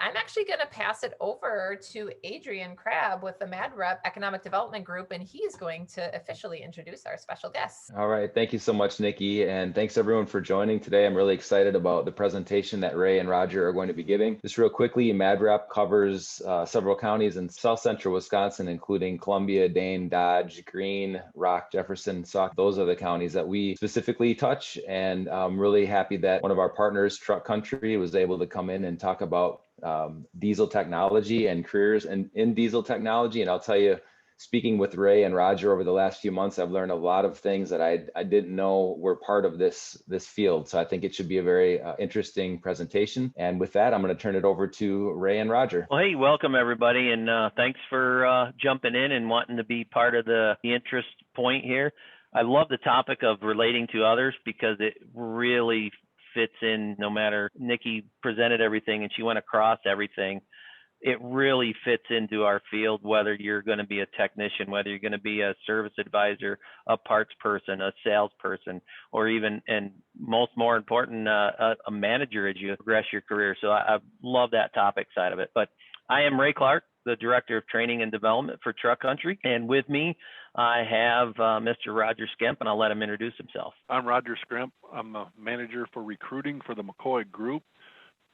I'm actually going to pass it over to Adrian Crabb with the MadRep Economic Development Group, and he's going to officially introduce our special guests. All right. Thank you so much, Nikki. And thanks everyone for joining today. I'm really excited about the presentation that Ray and Roger are going to be giving. Just real quickly, MadRep covers several counties in south central Wisconsin, including Columbia, Dane, Dodge, Greene, Rock, Jefferson, Sauk. Those are the counties that we specifically touch. And I'm really happy that one of our partners, Truck Country, was able to come in and talk about diesel technology and careers in diesel technology. And I'll tell you, speaking with Ray and Roger over the last few months, I've learned a lot of things that I didn't know were part of this field. So I think it should be a very interesting presentation. And with that, I'm going to turn it over to Ray and Roger. Well, hey, welcome everybody, and thanks for jumping in and wanting to be part of the interest point here. I love the topic of relating to others because it really fits in. No matter, Nikki presented everything and she went across everything. It really fits into our field, whether you're going to be a technician, whether you're going to be a service advisor, a parts person, a salesperson, or even, and more important, a manager as you progress your career. So I love that topic side of it. But I am Ray Clark, the Director of Training and Development for Truck Country. And with me, I have Mr. Roger Skemp, and I'll let him introduce himself. I'm Roger Skemp. I'm a manager for recruiting for the McCoy Group,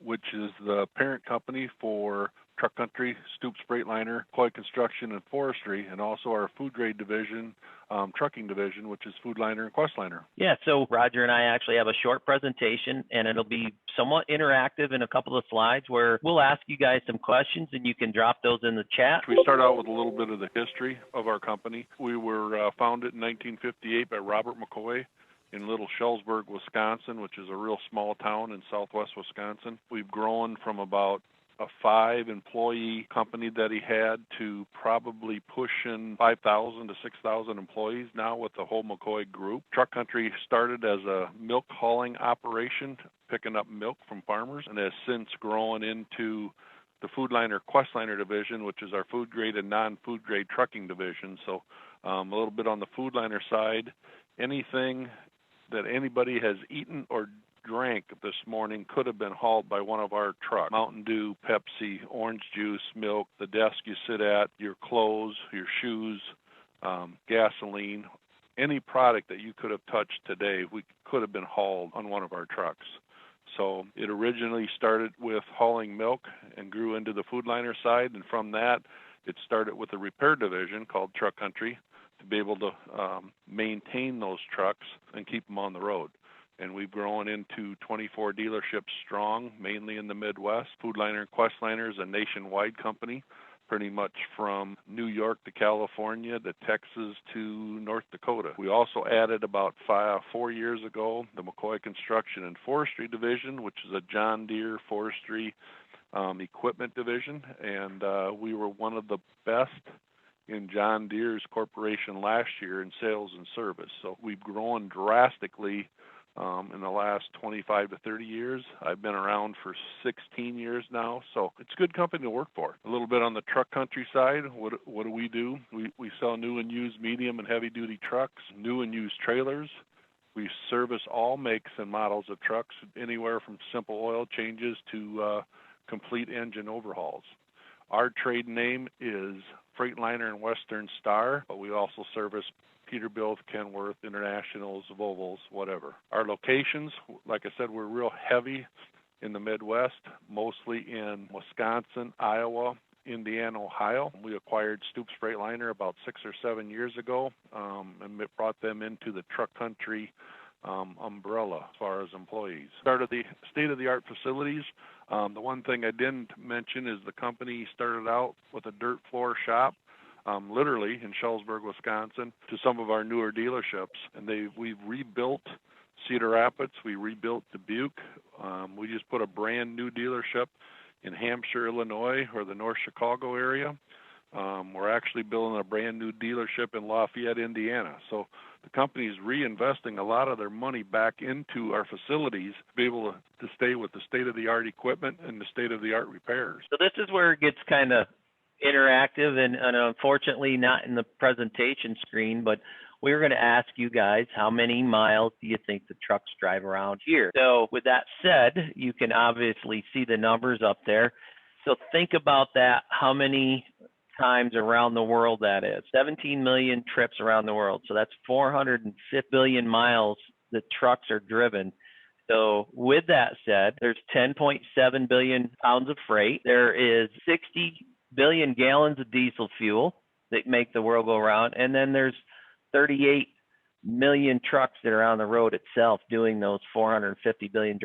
which is the parent company for Truck Country, Stoops Freightliner, McCoy Construction and Forestry, and also our food grade division, trucking division, which is Foodliner and Questliner. Yeah, so Roger and I actually have a short presentation, and it'll be somewhat interactive in a couple of slides where we'll ask you guys some questions, and you can drop those in the chat. We start out with a little bit of the history of our company. We were founded in 1958 by Robert McCoy in Little Shellsburg, Wisconsin, which is a real small town in southwest Wisconsin. We've grown from about a 5-employee company that he had to probably pushing 5,000 to 6,000 employees now with the whole McCoy Group. Truck Country started as a milk hauling operation, picking up milk from farmers, and has since grown into the Foodliner Questliner division, which is our food grade and non-food grade trucking division. So a little bit on the Foodliner side, anything that anybody has eaten or drank this morning could have been hauled by one of our trucks. Mountain Dew, Pepsi, orange juice, milk, the desk you sit at, your clothes, your shoes, gasoline, any product that you could have touched today, we could have been hauled on one of our trucks. So it originally started with hauling milk and grew into the Foodliner side, and from that it started with a repair division called Truck Country to be able to maintain those trucks and keep them on the road. And we've grown into 24 dealerships strong, mainly in the Midwest. Foodliner and Questliner is a nationwide company, pretty much from New York to California to Texas to North Dakota. We also added about 4 years ago the McCoy Construction and Forestry division, which is a John Deere forestry equipment division, and we were one of the best in John Deere's corporation last year in sales and service. So we've grown drastically in the last 25 to 30 years. I've been around for 16 years now, so it's a good company to work for. A little bit on the Truck Country side, what do? We sell new and used medium and heavy duty trucks, new and used trailers. We service all makes and models of trucks, anywhere from simple oil changes to complete engine overhauls. Our trade name is Freightliner and Western Star, but we also service Peterbilt, Kenworth, Internationals, Volvos, whatever. Our locations, like I said, we're real heavy in the Midwest, mostly in Wisconsin, Iowa, Indiana, Ohio. We acquired Stoops Freightliner about 6 or 7 years ago, and it brought them into the Truck Country umbrella as far as employees. Started the state-of-the-art facilities. The one thing I didn't mention is the company started out with a dirt floor shop, literally in Shellsburg, Wisconsin, to some of our newer dealerships. And we've rebuilt Cedar Rapids, we rebuilt Dubuque. We just put a brand new dealership in Hampshire, Illinois, or the North Chicago area. We're actually building a brand new dealership in Lafayette, Indiana. So the company is reinvesting a lot of their money back into our facilities to be able to stay with the state-of-the-art equipment and the state-of-the-art repairs. So this is where it gets kind of interactive, and unfortunately not in the presentation screen, but we're going to ask you guys, how many miles do you think the trucks drive around here? So with that said, you can obviously see the numbers up there. So think about that, how many times around the world that is. 17 million trips around the world. So that's 450 billion miles that trucks are driven. So with that said, there's 10.7 billion pounds of freight. There is 60 billion gallons of diesel fuel that make the world go around. And then there's 38 million trucks that are on the road itself doing those 450 billion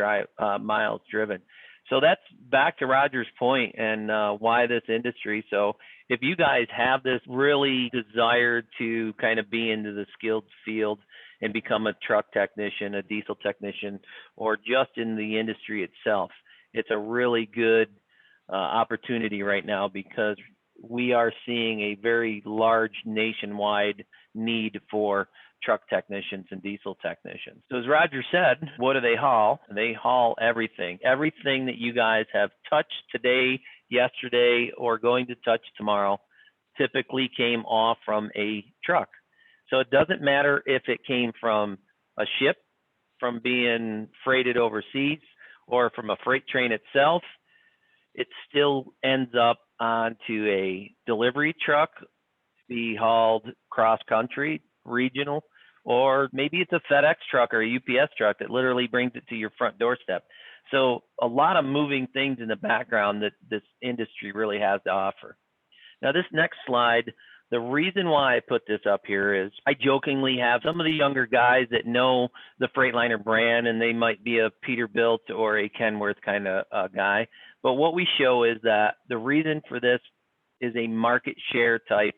miles driven. So that's back to Roger's point and why this industry. So if you guys have this really desire to kind of be into the skilled field and become a truck technician, a diesel technician, or just in the industry itself, it's a really good opportunity right now because we are seeing a very large nationwide need for truck technicians and diesel technicians. So as Roger said, what do they haul? They haul everything. Everything that you guys have touched today, yesterday, or going to touch tomorrow typically came off from a truck. So it doesn't matter if it came from a ship, from being freighted overseas, or from a freight train itself. It still ends up onto a delivery truck to be hauled cross country, regional, or maybe it's a FedEx truck or a UPS truck that literally brings it to your front doorstep. So a lot of moving things in the background that this industry really has to offer. Now this next slide, the reason why I put this up here is I jokingly have some of the younger guys that know the Freightliner brand and they might be a Peterbilt or a Kenworth kind of guy. But what we show is that the reason for this is a market share type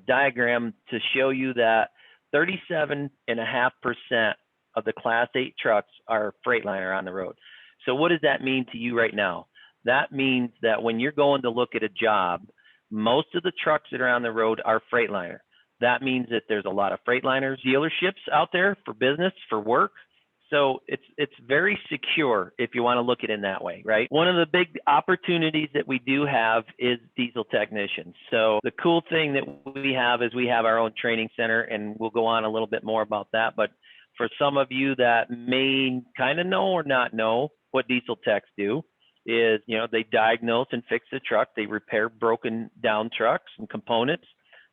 diagram to show you that 37.5% of the Class 8 trucks are Freightliner on the road. So what does that mean to you right now? That means that when you're going to look at a job, most of the trucks that are on the road are Freightliner. That means that there's a lot of Freightliner dealerships out there for business, for work. So it's very secure if you want to look at it in that way, right? One of the big opportunities that we do have is diesel technicians. So the cool thing that we have is we have our own training center, and we'll go on a little bit more about that. But for some of you that may kind of know or not know what diesel techs do is, you know, they diagnose and fix the truck. They repair broken down trucks and components.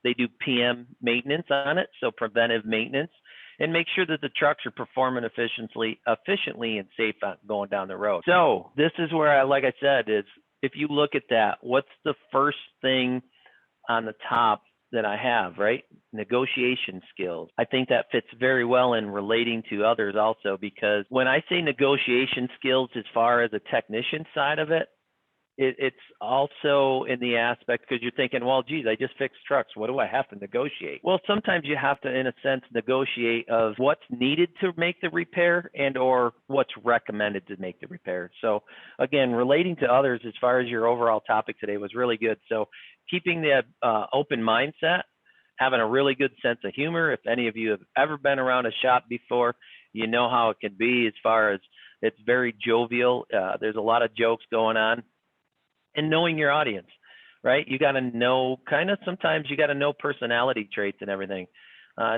They do PM maintenance on it, so preventive maintenance, and make sure that the trucks are performing efficiently and safe going down the road. So this is where like I said, is if you look at that, what's the first thing on the top that I have, right? Negotiation skills. I think that fits very well in relating to others also, because when I say negotiation skills as far as the technician side of it, it's also in the aspect, because you're thinking, well, geez, I just fixed trucks. What do I have to negotiate? Well, sometimes you have to, in a sense, negotiate of what's needed to make the repair and or what's recommended to make the repair. So again, relating to others as far as your overall topic today was really good. So keeping the open mindset, having a really good sense of humor. If any of you have ever been around a shop before, you know how it can be as far as it's very jovial. There's a lot of jokes going on. And knowing your audience, right? You got to know, sometimes you got to know personality traits and everything.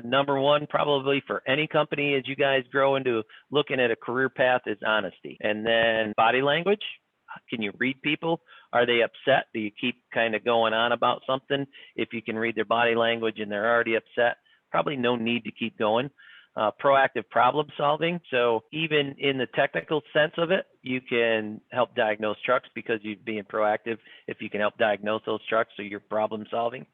Number one, probably for any company as you guys grow into looking at a career path, is honesty. And then body language. Can you read people? Are they upset? Do you keep kind of going on about something? If you can read their body language and they're already upset, probably no need to keep going. Proactive problem solving. So even in the technical sense of it, you can help diagnose trucks because you're being proactive. If you can help diagnose those trucks, so you're problem solving.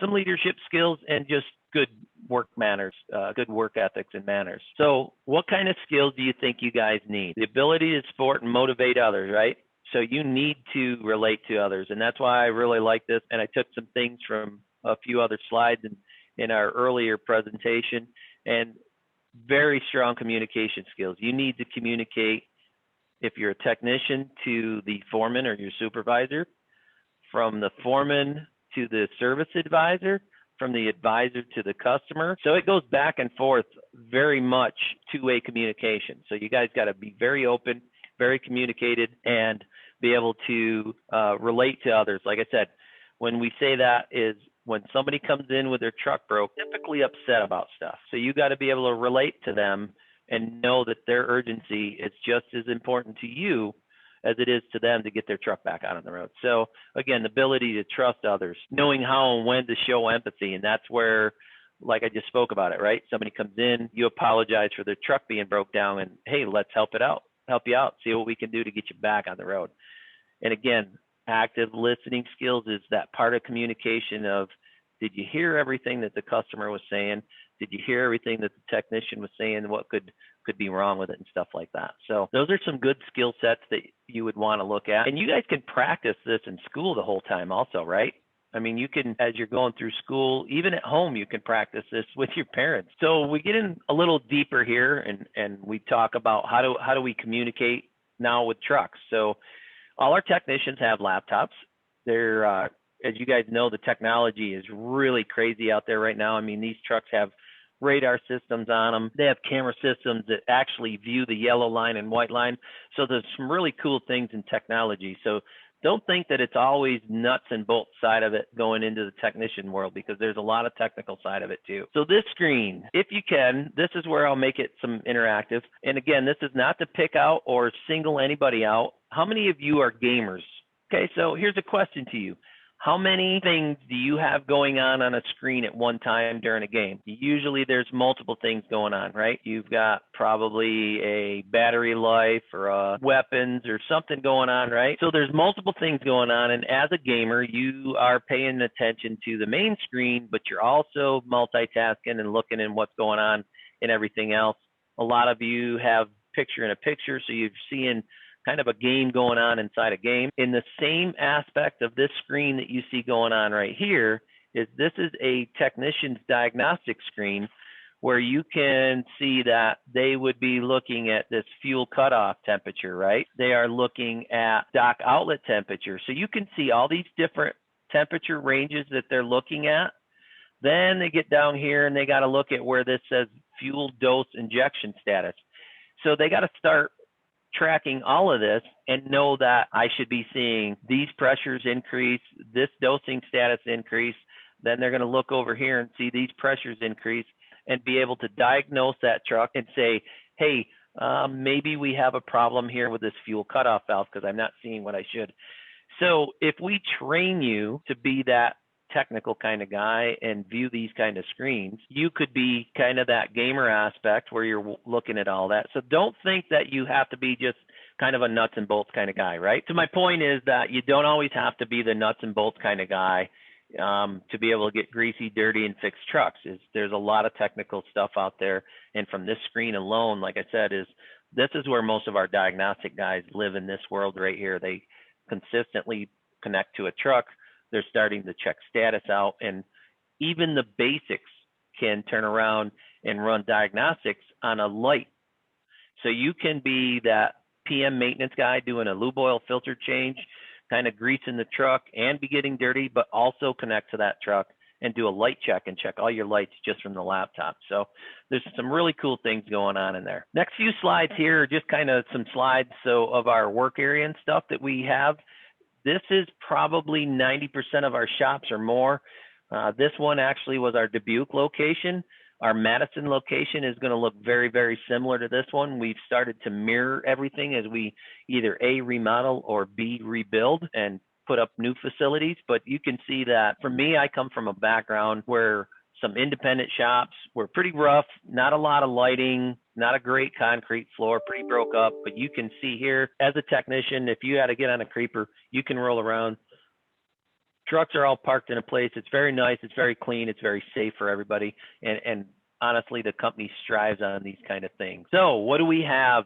Some leadership skills and just good work manners, good work ethics and manners. So what kind of skills do you think you guys need? The ability to support and motivate others, right? So you need to relate to others. And that's why I really like this. And I took some things from a few other slides in our earlier presentation. And very strong communication skills. You need to communicate, if you're a technician, to the foreman or your supervisor, from the foreman to the service advisor, from the advisor to the customer. So it goes back and forth, very much two-way communication. So you guys got to be very open, very communicated, and be able to relate to others. Like I said, when we say that is when somebody comes in with their truck broke, typically upset about stuff. So you got to be able to relate to them and know that their urgency is just as important to you as it is to them to get their truck back out on the road. So again, the ability to trust others, knowing how and when to show empathy. And that's where, like I just spoke about it, right? Somebody comes in, you apologize for their truck being broke down, and hey, let's help you out, see what we can do to get you back on the road. And again, active listening skills is that part of communication of, did you hear everything that the customer was saying? Did you hear everything that the technician was saying? What could be wrong with it and stuff like that? So those are some good skill sets that you would want to look at. And you guys can practice this in school the whole time also, right? I mean, you can, as you're going through school, even at home, you can practice this with your parents. So we get in a little deeper here, and we talk about how do we communicate now with trucks. So all our technicians have laptops. They're, as you guys know, the technology is really crazy out there right now. I mean, these trucks have radar systems on them. They have camera systems that actually view the yellow line and white line. So there's some really cool things in technology. So don't think that it's always nuts and bolts side of it going into the technician world, because there's a lot of technical side of it too. So this screen, if you can, this is where I'll make it some interactive. And again, this is not to pick out or single anybody out. How many of you are gamers? Okay, so here's a question to you. How many things do you have going on a screen at one time during a game? Usually there's multiple things going on, right? You've got probably a battery life or weapons or something going on, right? So there's multiple things going on. And as a gamer, you are paying attention to the main screen, but you're also multitasking and looking at what's going on and everything else. A lot of you have picture in a picture, so you're seeing kind of a game going on inside a game. In the same aspect of this screen that you see going on right here is this is a technician's diagnostic screen where you can see that they would be looking at this fuel cutoff temperature, right? They are looking at dock outlet temperature. So you can see all these different temperature ranges that they're looking at. Then they get down here and they got to look at where this says fuel dose injection status. So they got to start tracking all of this and know that I should be seeing these pressures increase, this dosing status increase. Then they're going to look over here and see these pressures increase and be able to diagnose that truck and say, hey, maybe we have a problem here with this fuel cutoff valve because I'm not seeing what I should. So if we train you to be that technical kind of guy and view these kind of screens, you could be kind of that gamer aspect where you're looking at all that. So don't think that you have to be just kind of a nuts and bolts kind of guy, right? So my point is that you don't always have to be the nuts and bolts kind of guy to be able to get greasy, dirty, and fix trucks. There's a lot of technical stuff out there. And from this screen alone, like I said, this is where most of our diagnostic guys live in this world right here. They consistently connect to a truck. They're starting to check status out, and even the basics can turn around and run diagnostics on a light. So you can be that PM maintenance guy doing a lube oil filter change, kind of greasing the truck and be getting dirty, but also connect to that truck and do a light check and check all your lights just from the laptop. So there's some really cool things going on in there. Next few slides here are just kind of some slides of our work area and stuff that we have. This is probably 90% of our shops or more. This one actually was our Dubuque location. Our Madison location is going to look very, very similar to this one. We've started to mirror everything as we either A, remodel, or B, rebuild and put up new facilities. But you can see that for me, I come from a background where some independent shops were pretty rough, not a lot of lighting, not a great concrete floor, pretty broke up. But you can see here, as a technician, if you had to get on a creeper, you can roll around. Trucks are all parked in a place. It's very nice. It's very clean. It's very safe for everybody. And honestly, the company strives on these kind of things. So what do we have?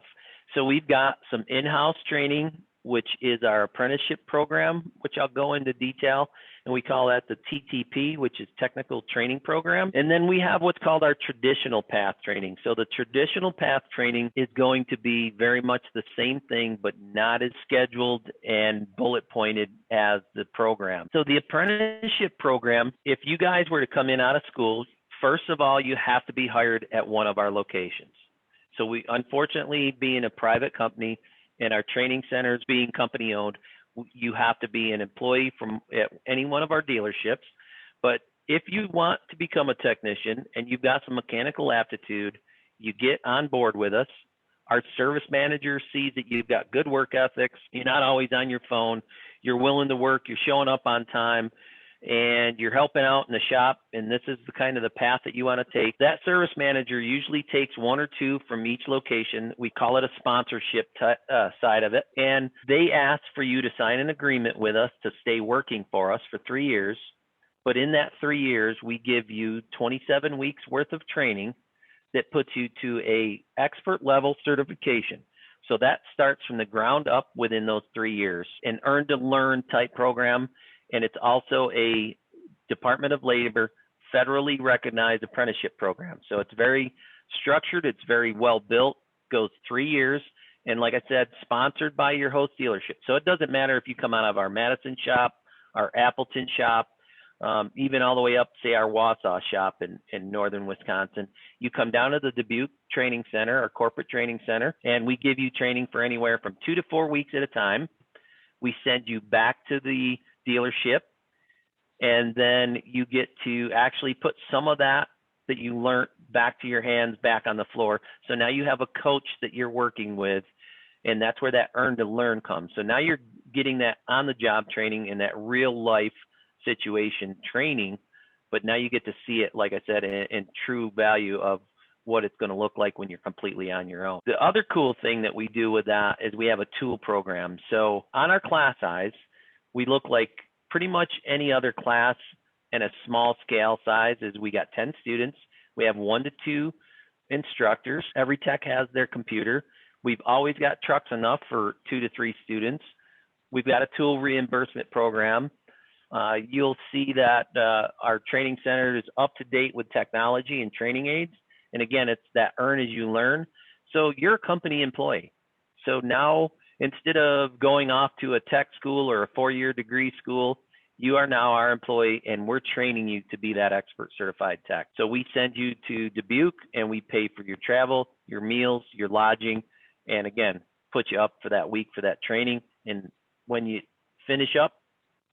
So we've got some in-house training, which is our apprenticeship program, which I'll go into detail. And we call that the TTP, which is Technical Training Program. And then we have what's called our traditional path training. So the traditional path training is going to be very much the same thing, but not as scheduled and bullet pointed as the program. So the apprenticeship program, if you guys were to come in out of school, first of all, you have to be hired at one of our locations. So we, unfortunately, being a private company and our training centers being company owned, you have to be an employee from any one of our dealerships. But if you want to become a technician and you've got some mechanical aptitude, you get on board with us. Our service manager sees that you've got good work ethics. You're not always on your phone. You're willing to work. You're showing up on time, and you're helping out in the shop. And this is the kind of the path that you want to take. That service manager usually takes one or two from each location. We call it a sponsorship side of it. And they ask for you to sign an agreement with us to stay working for us for 3 years. But in that 3 years, we give you 27 weeks worth of training that puts you to a expert level certification. So that starts from the ground up within those 3 years, an earn to learn type program. And it's also a Department of Labor federally recognized apprenticeship program. So it's very structured. It's very well built, goes 3 years. And like I said, sponsored by your host dealership. So it doesn't matter if you come out of our Madison shop, our Appleton shop, even all the way up, say, our Wausau shop in northern Wisconsin. You come down to the Dubuque Training Center, our corporate training center, and we give you training for anywhere from 2 to 4 weeks at a time. We send you back to the dealership, and then you get to actually put some of that you learned back to your hands, back on the floor. So now you have a coach that you're working with, and that's where that earn to learn comes. So now you're getting that on the job training and that real life situation training, but now you get to see it, like I said, in true value of what it's going to look like when you're completely on your own. The other cool thing that we do with that is we have a tool program. So on our class size, we look like pretty much any other class in a small scale size. Is we got 10 students. We have 1 to 2 instructors. Every tech has their computer. We've always got trucks enough for 2 to 3 students. We've got a tool reimbursement program. You'll see that our training center is up to date with technology and training aids. And again, it's that earn as you learn. So you're a company employee. So now, instead of going off to a tech school or a 4-year degree school, you are now our employee, and we're training you to be that expert certified tech. So we send you to Dubuque, and we pay for your travel, your meals, your lodging, and again, put you up for that week for that training. And when you finish up,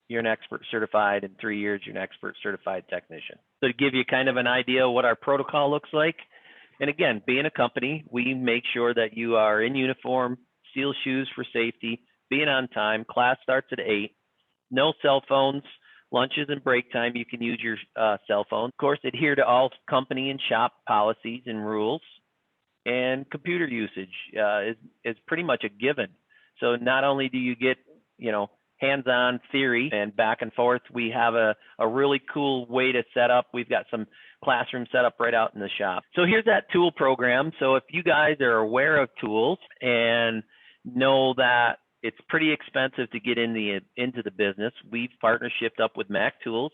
you're an expert certified. In 3 years, you're an expert certified technician. So to give you kind of an idea of what our protocol looks like, and again, being a company, we make sure that you are in uniform, steel shoes for safety, being on time. Class starts at 8. No cell phones, lunches and break time. You can use your cell phone. Of course, adhere to all company and shop policies and rules. And computer usage is pretty much a given. So not only do you get, hands-on theory and back and forth, we have a really cool way to set up. We've got some classroom set up right out in the shop. So here's that tool program. So if you guys are aware of tools and know that it's pretty expensive to get into the business, we've partnershiped up with Mac Tools,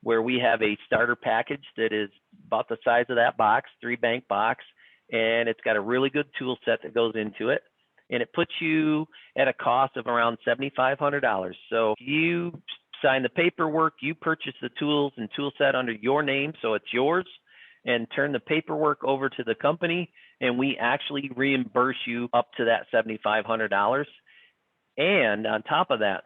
where we have a starter package that is about the size of that box, 3-bank box, and it's got a really good tool set that goes into it. And it puts you at a cost of around $7,500. So you sign the paperwork, you purchase the tools and tool set under your name, so it's yours, and turn the paperwork over to the company, and we actually reimburse you up to that $7,500. And on top of that,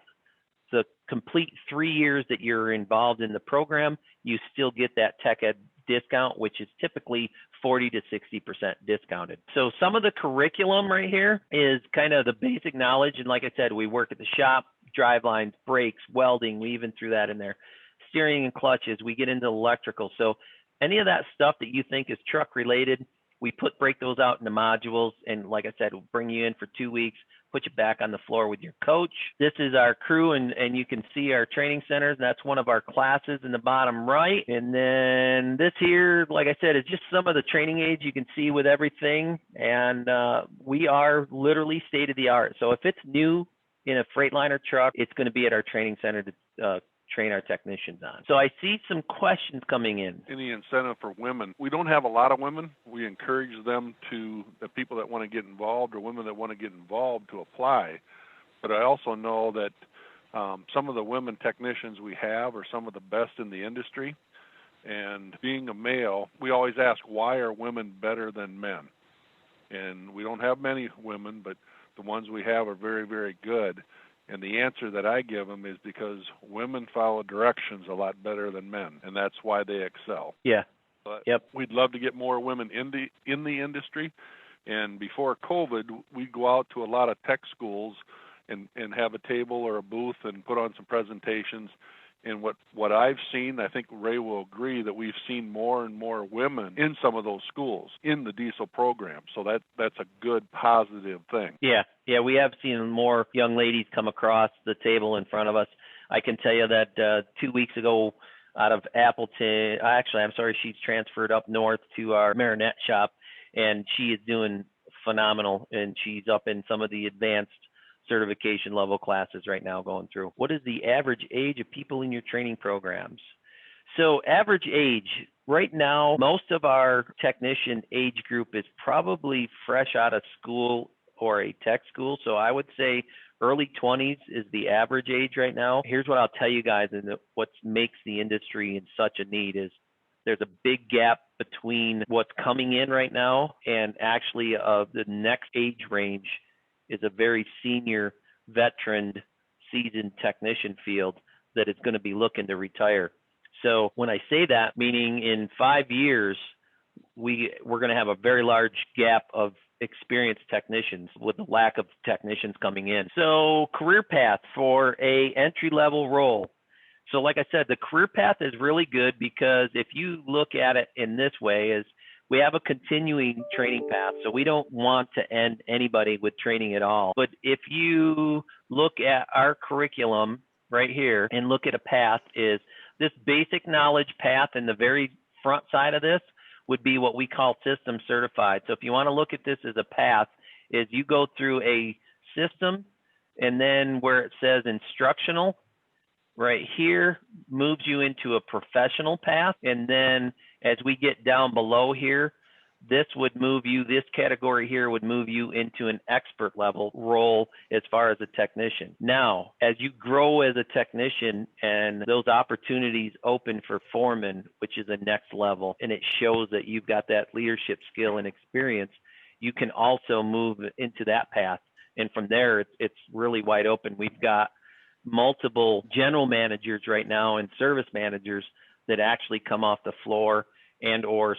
the complete 3 years that you're involved in the program, you still get that tech ed discount, which is typically 40 to 60% discounted. So some of the curriculum right here is kind of the basic knowledge. And like I said, we work at the shop, drive lines, brakes, welding, we even threw that in there, steering and clutches, we get into electrical. So any of that stuff that you think is truck related, we break those out into modules. And like I said, we'll bring you in for 2 weeks, put you back on the floor with your coach. This is our crew, and you can see our training centers. That's one of our classes in the bottom right. And then this here, like I said, is just some of the training aids you can see with everything. And we are literally state of the art. So if it's new in a Freightliner truck, it's going to be at our training center to train our technicians on. So I see some questions coming in. Any incentive for women? We don't have a lot of women. We encourage them the people that want to get involved or women that want to get involved to apply. But I also know that some of the women technicians we have are some of the best in the industry. And being a male, we always ask, why are women better than men? And we don't have many women, but the ones we have are very, very good. And the answer that I give them is because women follow directions a lot better than men, and that's why they excel. Yeah. But yep. We'd love to get more women in the industry And before COVID, we'd go out to a lot of tech schools and have a table or a booth and put on some presentations. And what I've seen, I think Ray will agree, that we've seen more and more women in some of those schools in the diesel program. So that's a good, positive thing. Yeah, we have seen more young ladies come across the table in front of us. I can tell you that 2 weeks ago out of Appleton, actually, I'm sorry, she's transferred up north to our Marinette shop, and she is doing phenomenal, and she's up in some of the advanced certification level classes right now going through. What is the average age of people in your training programs? So average age, right now, most of our technician age group is probably fresh out of school or a tech school. So I would say early 20s is the average age right now. Here's what I'll tell you guys, and what makes the industry in such a need is there's a big gap between what's coming in right now and actually the next age range is a very senior, veteran, seasoned technician field that is going to be looking to retire. So when I say that, meaning in 5 years, we're going to have a very large gap of experienced technicians with the lack of technicians coming in. So career path for a entry-level role. So like I said, the career path is really good because if you look at it in this way is we have a continuing training path. So we don't want to end anybody with training at all. But if you look at our curriculum right here and look at a path is this basic knowledge path in the very front side of this would be what we call system certified. So if you want to look at this as a path is you go through a system and then where it says instructional right here moves you into a professional path. And then as we get down below here, this would move you, this category here would move you into an expert level role as far as a technician. Now, as you grow as a technician and those opportunities open for foreman, which is the next level, and it shows that you've got that leadership skill and experience, you can also move into that path. And from there, it's really wide open. We've got multiple general managers right now and service managers that actually come off the floor and or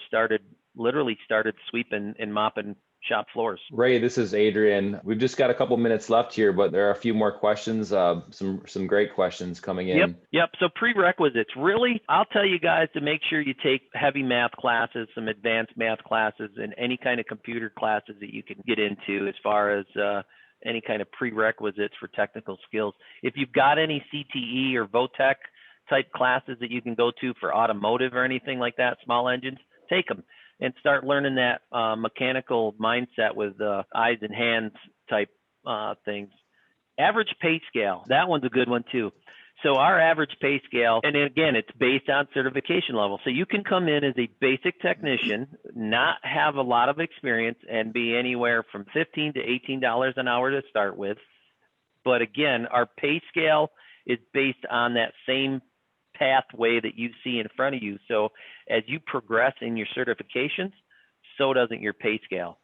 literally started sweeping and mopping shop floors. Ray, this is Adrian. We've just got a couple minutes left here, but there are a few more questions, some great questions coming in. Yep. So prerequisites, really, I'll tell you guys to make sure you take heavy math classes, some advanced math classes, and any kind of computer classes that you can get into as far as any kind of prerequisites for technical skills. If you've got any CTE or VOTEC type classes that you can go to for automotive or anything like that, small engines, take them and start learning that mechanical mindset with eyes and hands type things. Average pay scale, that one's a good one too. So our average pay scale, and again, it's based on certification level. So you can come in as a basic technician, not have a lot of experience, and be anywhere from $15 to $18 an hour to start with. But again, our pay scale is based on that same pathway that you see in front of you. So as you progress in your certifications, so doesn't your pay scale.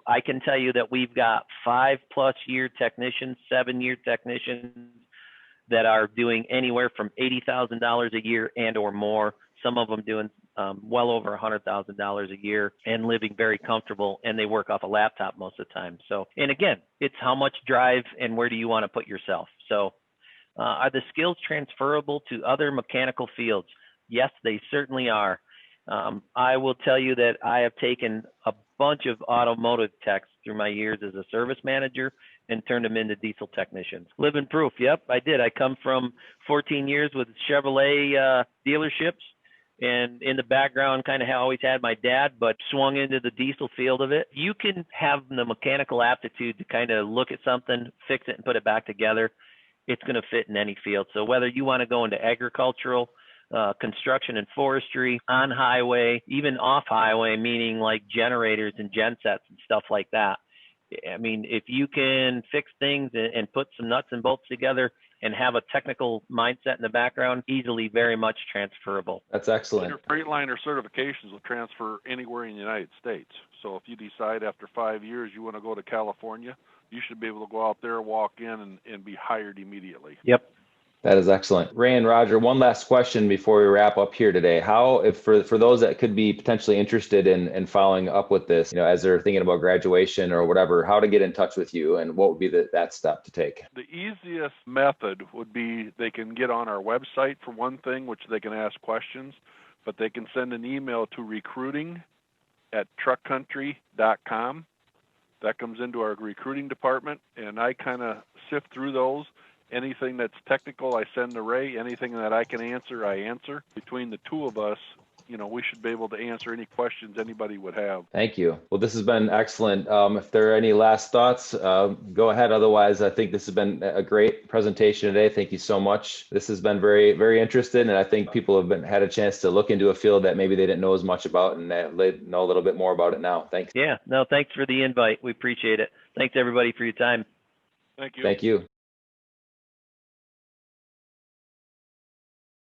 I can tell you that we've got 5+ year technicians, 7-year technicians that are doing anywhere from $80,000 a year and or more. Some of them doing well over $100,000 a year and living very comfortable, and they work off a laptop most of the time. So, and again, it's how much drive and where do you want to put yourself. So are the skills transferable to other mechanical fields? Yes, they certainly are. I will tell you that I have taken a bunch of automotive techs through my years as a service manager and turned them into diesel technicians. Living proof. Yep, I did. I come from 14 years with Chevrolet dealerships, and in the background kind of always had my dad, but swung into the diesel field of it. You can have the mechanical aptitude to kind of look at something, fix it, and put it back together. It's going to fit in any field. So whether you want to go into agricultural, construction and forestry, on highway, even off highway, meaning like generators and gensets and stuff like that. I mean, if you can fix things and put some nuts and bolts together and have a technical mindset in the background, easily very much transferable. That's excellent. Your Freightliner certifications will transfer anywhere in the United States. So if you decide after 5 years you want to go to California, you should be able to go out there, walk in, and be hired immediately. Yep. That is excellent. Ray and Roger, one last question before we wrap up here today. How, if for those that could be potentially interested in following up with this, as they're thinking about graduation or whatever, how to get in touch with you and what would be that step to take? The easiest method would be they can get on our website for one thing, which they can ask questions, but they can send an email to recruiting@truckcountry.com. That comes into our recruiting department, and I kind of sift through those. Anything that's technical, I send to Ray. Anything that I can answer, I answer. Between the two of us, we should be able to answer any questions anybody would have. Thank you. Well, this has been excellent. If there are any last thoughts, go ahead. Otherwise, I think this has been a great presentation today. Thank you so much. This has been very, very interesting, and I think people have had a chance to look into a field that maybe they didn't know as much about, and they know a little bit more about it now. Thanks. Yeah, no, thanks for the invite. We appreciate it. Thanks everybody for your time. Thank you. Thank you.